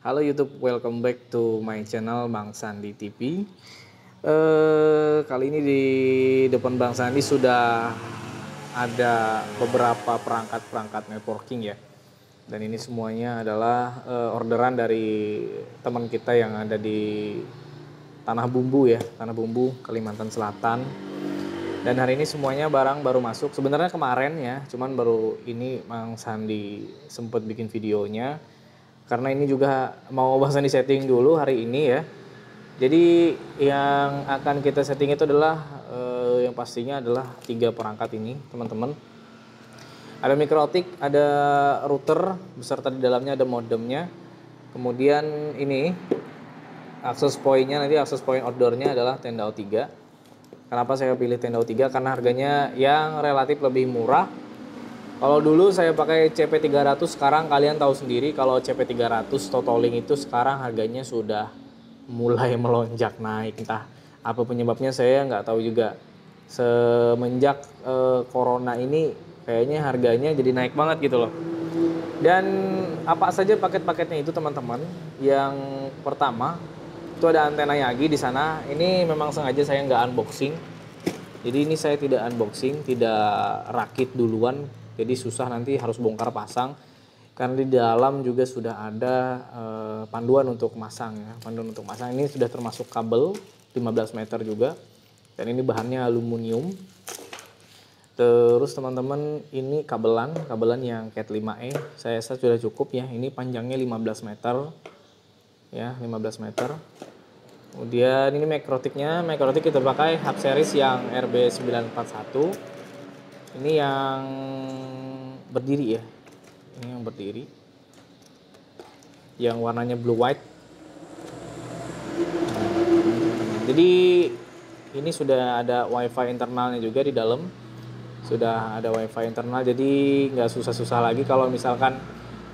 Halo YouTube, welcome back to my channel Bang Sandi TV. Kali ini di depan Bang Sandi sudah ada beberapa perangkat networking ya. Dan ini semuanya adalah orderan dari teman kita yang ada di Tanah Bumbu ya, Tanah Bumbu Kalimantan Selatan. Dan hari ini semuanya barang baru masuk. Sebenarnya kemarin ya, cuman baru ini Bang Sandi sempat bikin videonya. Karena ini juga mau Bang Sandi setting dulu hari ini ya. Jadi yang akan kita setting itu adalah yang pastinya adalah 3 perangkat ini teman-teman. Ada mikrotik, ada router beserta di dalamnya ada modemnya. Kemudian ini akses pointnya, nanti akses point outdoornya adalah tenda O3. Kenapa saya pilih tenda O3? Karena harganya yang relatif lebih murah. Kalau dulu saya pakai CP300, sekarang kalian tahu sendiri kalau CP300 Totoling itu sekarang harganya sudah mulai melonjak naik. Entah apa penyebabnya saya nggak tahu juga. Semenjak corona ini kayaknya harganya jadi naik banget gitu loh. Dan apa saja paket-paketnya itu teman-teman. Yang pertama itu ada antena Yagi di sana. Ini memang sengaja saya nggak unboxing. Jadi ini saya tidak unboxing, tidak rakit duluan. Jadi susah nanti harus bongkar pasang. Karena di dalam juga sudah ada panduan untuk masang ya. Panduan untuk masang ini sudah termasuk kabel 15 meter juga. Dan ini bahannya aluminium. Terus teman-teman ini kabelan yang Cat 5E. Saya rasa sudah cukup ya. Ini panjangnya 15 meter. Ya, 15 meter. Kemudian ini mikrotiknya kita pakai hub series yang RB941. Ini yang berdiri ya. Ini yang berdiri. Yang warnanya blue white. Jadi ini sudah ada wifi internalnya juga di dalam. Sudah ada wifi internal, jadi nggak susah-susah lagi kalau misalkan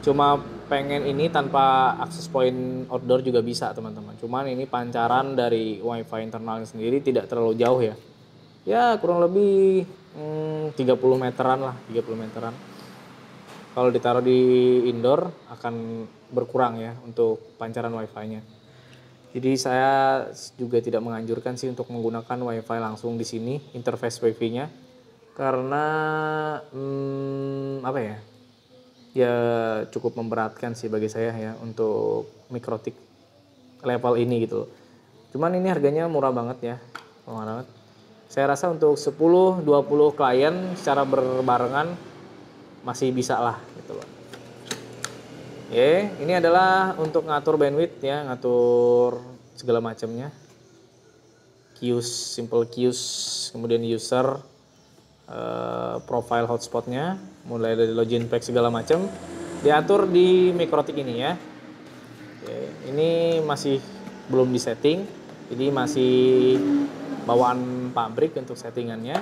cuma pengen ini tanpa akses point outdoor juga bisa teman-teman. Cuman ini pancaran dari wifi internalnya sendiri tidak terlalu jauh ya. Ya kurang lebih 30 meteran lah, 30 meteran. Kalau ditaruh di indoor akan berkurang ya untuk pancaran wifi-nya. Jadi saya juga tidak menganjurkan sih untuk menggunakan wifi langsung di sini, interface wifi-nya. Karena apa ya? Ya cukup memberatkan sih bagi saya ya untuk mikrotik level ini gitu loh. Cuman ini harganya murah banget ya. Murah banget. Saya rasa untuk 10-20 klien secara berbarengan masih bisa lah gitu loh. Oke, ini adalah untuk ngatur bandwidth ya, ngatur segala macamnya. Queues, simple queues, kemudian user, profile hotspotnya, mulai dari login pack segala macam diatur di mikrotik ini ya. Oke, ini masih belum disetting, jadi masih bawaan pabrik untuk settingannya.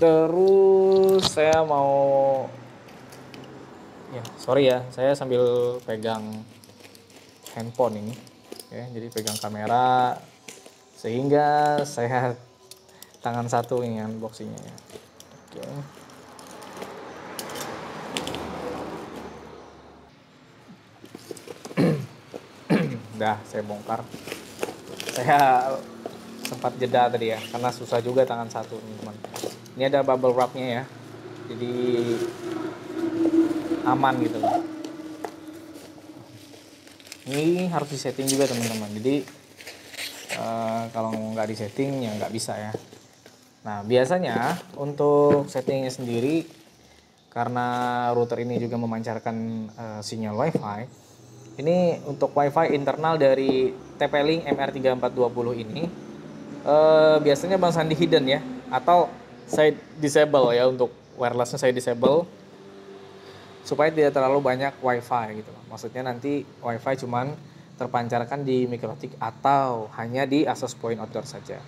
Terus saya mau ya sorry ya, saya sambil pegang handphone ini ya, jadi pegang kamera sehingga saya tangan satu ini unboxingnya ya. Oke. Udah saya bongkar. Saya sempat jeda tadi ya karena susah juga tangan satu teman-teman. Ini ada bubble wrapnya ya, jadi aman gitu loh. Ini harus disetting juga teman-teman. Jadi kalau nggak disetting ya nggak bisa ya. Nah biasanya untuk settingnya sendiri, karena router ini juga memancarkan sinyal wifi, ini untuk wifi internal dari TP-Link MR3420 ini biasanya Bang Sandi hidden ya, atau saya disable ya, untuk wirelessnya saya disable supaya tidak terlalu banyak wifi gitu. Maksudnya nanti wifi cuman terpancarkan di mikrotik atau hanya di access point outdoor saja.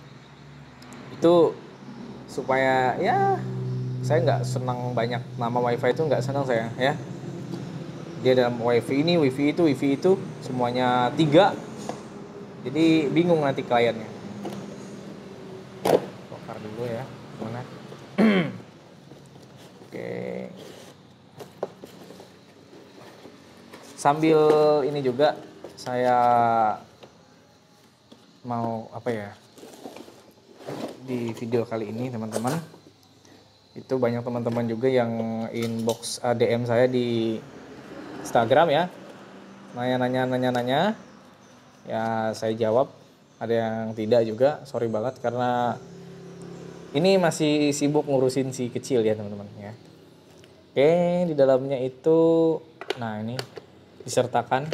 Itu supaya ya saya nggak senang banyak nama wifi itu, nggak senang saya ya. Dia dalam wifi ini, wifi itu semuanya 3. Jadi bingung nanti kliennya. Bongkar dulu ya, mana? Oke. Sambil ini juga saya mau apa ya, di video kali ini teman-teman, itu banyak teman-teman juga yang inbox DM saya di Instagram ya, nanya-nanya ya, saya jawab. Ada yang tidak juga, sorry banget karena ini masih sibuk ngurusin si kecil ya teman-teman ya. Oke, di dalamnya itu, nah ini disertakan.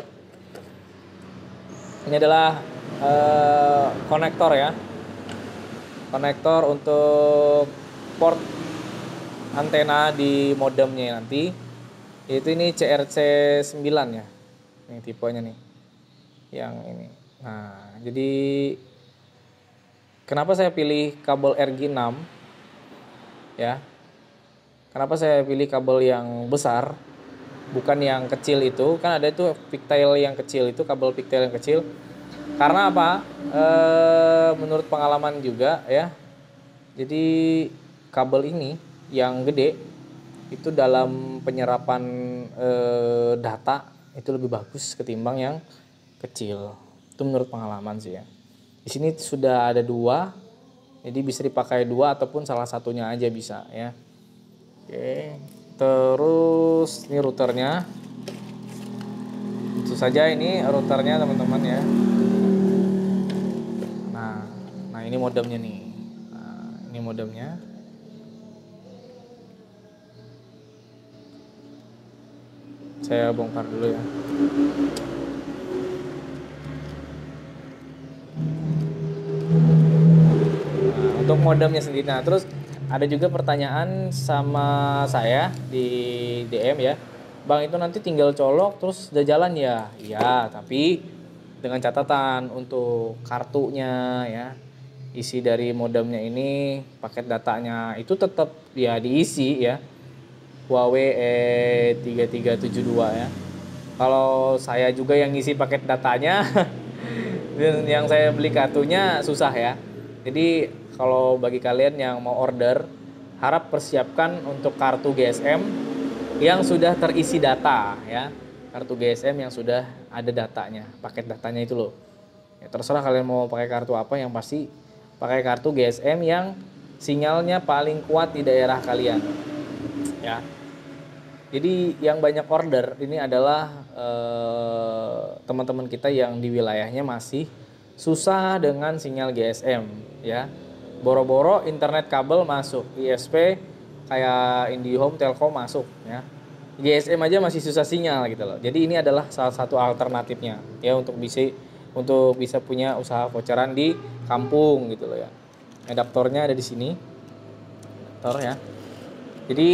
Ini adalah konektor ya, konektor untuk port antena di modemnya nanti. Itu ini CRC 9 ya, ini tipenya nih, yang ini. Nah, jadi kenapa saya pilih kabel RG6 ya? Kenapa saya pilih kabel yang besar, bukan yang kecil itu? Kan ada itu pigtail yang kecil, itu kabel pigtail yang kecil. Karena apa? Menurut pengalaman juga ya. Jadi kabel ini yang gede itu dalam penyerapan data itu lebih bagus ketimbang yang kecil. Itu menurut pengalaman sih ya. Di sini sudah ada 2, jadi bisa dipakai 2 ataupun salah satunya aja bisa ya. Oke, terus ini routernya. Itu saja ini routernya teman-teman ya. Nah ini modemnya nih. Nah, ini modemnya. Saya bongkar dulu ya. Nah, untuk modemnya sendiri. Nah, terus ada juga pertanyaan sama saya di DM ya. Bang, itu nanti tinggal colok terus udah jalan ya? Iya, tapi dengan catatan untuk kartunya ya. Isi dari modemnya ini, paket datanya itu tetap ya diisi ya. Huawei E3372 ya. Kalau saya juga yang ngisi paket datanya dan yang saya beli kartunya susah ya. Jadi kalau bagi kalian yang mau order, harap persiapkan untuk kartu GSM yang sudah terisi data ya. Kartu GSM yang sudah ada datanya, paket datanya itu loh. Ya, terserah kalian mau pakai kartu apa, yang pasti pakai kartu GSM yang sinyalnya paling kuat di daerah kalian. Ya. Jadi yang banyak order ini adalah teman-teman kita yang di wilayahnya masih susah dengan sinyal GSM ya. Boro-boro internet kabel masuk, ISP kayak IndiHome, Telkom masuk ya. GSM aja masih susah sinyal gitu loh. Jadi ini adalah salah satu alternatifnya ya, untuk bisa punya usaha voucheran di kampung gitu loh ya. Adaptornya ada di sini. Adaptor ya. Jadi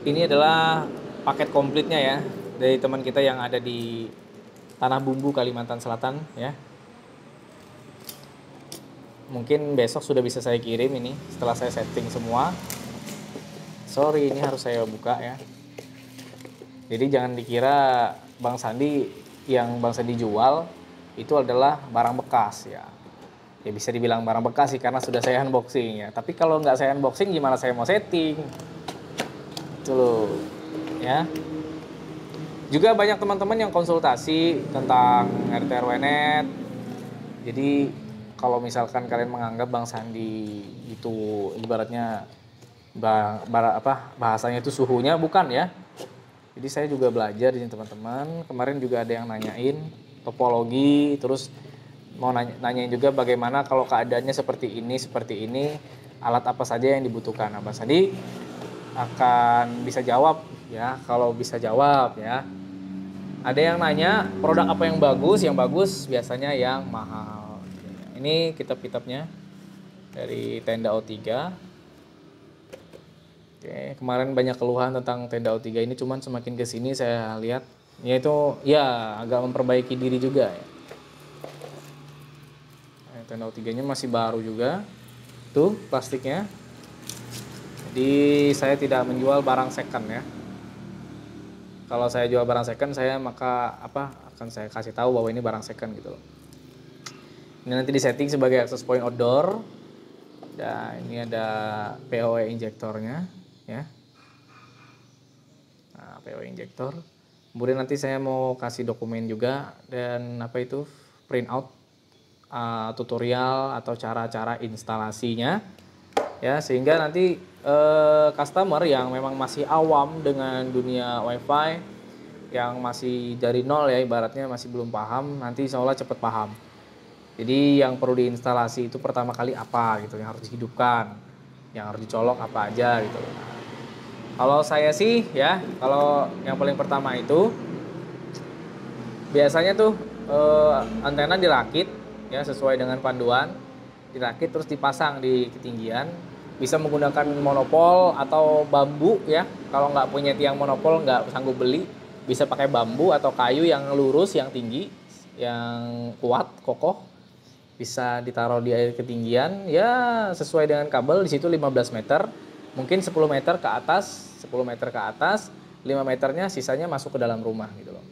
ini adalah paket komplitnya ya dari teman kita yang ada di Tanah Bumbu, Kalimantan Selatan ya. Mungkin besok sudah bisa saya kirim ini setelah saya setting semua. Sorry, ini harus saya buka ya. Jadi jangan dikira Bang Sandi, yang Bang Sandi jual itu adalah barang bekas ya. Ya bisa dibilang barang bekas sih karena sudah saya unboxing ya. Tapi kalau nggak saya unboxing gimana saya mau setting? Itu loh ya. Juga banyak teman-teman yang konsultasi tentang RT RW-net. Jadi kalau misalkan kalian menganggap Bang Sandi itu ibaratnya bahasanya itu suhunya, bukan ya. Jadi saya juga belajar di sini teman-teman. Kemarin juga ada yang nanyain topologi, terus mau nanyain juga bagaimana kalau keadaannya seperti ini, alat apa saja yang dibutuhkan. Nah, Bang Sandi akan bisa jawab ya, kalau bisa jawab ya. Ada yang nanya produk apa yang bagus biasanya yang mahal. Ini kitab-kitabnya dari Tenda O3. Oke, kemarin banyak keluhan tentang Tenda O3 ini, cuman semakin kesini saya lihat ya itu ya agak memperbaiki diri juga ya. Tenda O3-nya masih baru juga. Tuh plastiknya. Jadi saya tidak menjual barang second ya. Kalau saya jual barang second, saya akan saya kasih tahu bahwa ini barang second gitu loh. Ini nanti disetting sebagai access point outdoor. Dan ini ada PoE injektornya ya. Nah, PoE injektor. Kemudian nanti saya mau kasih dokumen juga dan apa itu print out tutorial atau cara-cara instalasinya ya, sehingga nanti customer yang memang masih awam dengan dunia WiFi, yang masih dari nol ya ibaratnya masih belum paham, nanti insya Allah cepet paham. Jadi yang perlu diinstalasi itu pertama kali apa gitu, yang harus dihidupkan, yang harus dicolok apa aja gitu. Kalau saya sih ya, kalau yang paling pertama itu biasanya tuh antena dirakit ya sesuai dengan panduan, dirakit terus dipasang di ketinggian. Bisa menggunakan monopol atau bambu ya. Kalau nggak punya tiang monopol, nggak sanggup beli, bisa pakai bambu atau kayu yang lurus, yang tinggi, yang kuat, kokoh. Bisa ditaruh di air ketinggian ya sesuai dengan kabel, di situ 15 meter, mungkin 10 meter ke atas, 10 meter ke atas, 5 meternya sisanya masuk ke dalam rumah gitu loh.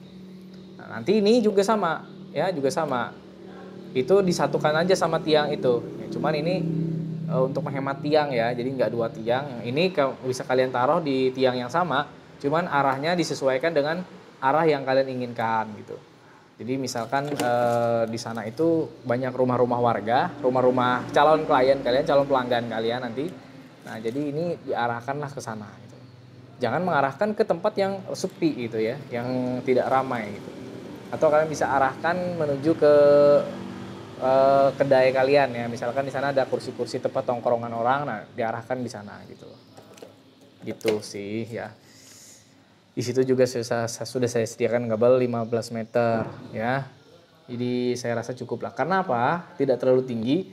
Nah, nanti ini juga sama ya, juga sama. Itu disatukan aja sama tiang itu. Ya, cuman ini untuk menghemat tiang ya, jadi nggak dua tiang. Ini bisa kalian taruh di tiang yang sama, cuman arahnya disesuaikan dengan arah yang kalian inginkan gitu. Jadi misalkan di sana itu banyak rumah-rumah warga, rumah-rumah calon klien kalian, calon pelanggan kalian nanti. Nah, jadi ini diarahkanlah ke sana gitu. Jangan mengarahkan ke tempat yang sepi gitu ya, yang tidak ramai gitu. Atau kalian bisa arahkan menuju ke kedai kalian ya. Misalkan di sana ada kursi-kursi tempat tongkrongan orang, nah diarahkan di sana gitu. Gitu sih ya. Di situ juga sudah saya sediakan kabel 15 meter ya. Jadi saya rasa cukup lah. Karena apa? Tidak terlalu tinggi.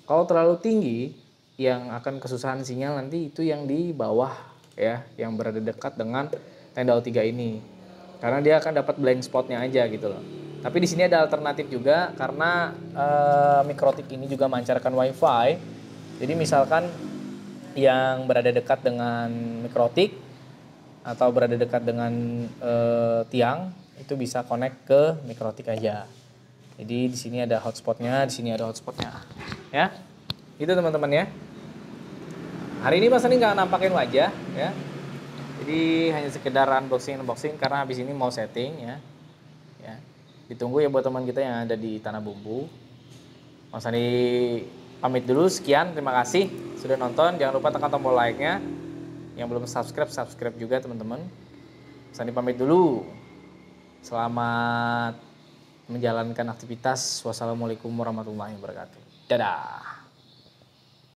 Kalau terlalu tinggi yang akan kesusahan sinyal nanti itu yang di bawah ya, yang berada dekat dengan tenda O3 ini. Karena dia akan dapat blind spotnya aja gitu loh. Tapi di sini ada alternatif juga karena Mikrotik ini juga memancarkan WiFi. Jadi misalkan yang berada dekat dengan Mikrotik atau berada dekat dengan tiang itu bisa connect ke Mikrotik aja. Jadi di sini ada hotspotnya, di sini ada hotspotnya, ya. Itu teman-teman ya. Hari ini Mas Sani nggak nampakin wajah, ya. Jadi hanya sekedar unboxing karena habis ini mau setting ya. Ya. Ditunggu ya buat teman kita yang ada di Tanah Bumbu. Mas Sani pamit dulu, sekian, terima kasih sudah nonton. Jangan lupa tekan tombol like-nya. Yang belum subscribe juga teman-teman. Sani pamit dulu. Selamat menjalankan aktivitas. Wassalamualaikum warahmatullahi wabarakatuh. Dadah.